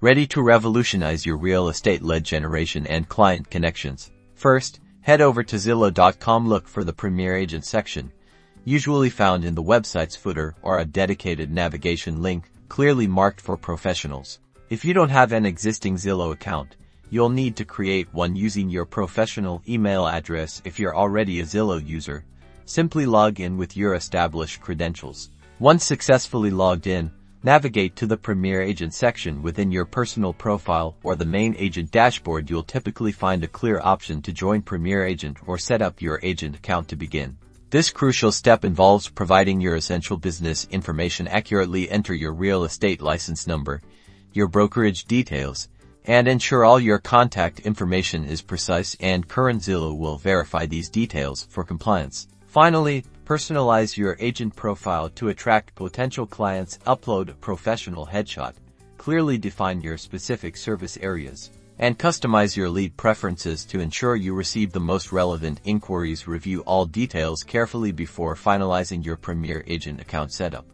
Ready to revolutionize your real estate lead generation and client connections? First, head over to Zillow.com. Look for the Premier Agent section, usually found in the website's footer or a dedicated navigation link clearly marked for professionals. If you don't have an existing Zillow account, you'll need to create one using your professional email address. If you're already a Zillow user, simply log in with your established credentials. Once successfully logged in, navigate to the Premier Agent section within your personal profile or the main agent dashboard. You'll typically find a clear option to join Premier Agent or set up your agent account to begin. This crucial step involves providing your essential business information accurately. Enter your real estate license number, your brokerage details, and ensure all your contact information is precise and current. Zillow will verify these details for compliance. Finally, personalize your agent profile to attract potential clients. Upload a professional headshot, clearly define your specific service areas, and customize your lead preferences to ensure you receive the most relevant inquiries. Review all details carefully before finalizing your Premier Agent account setup.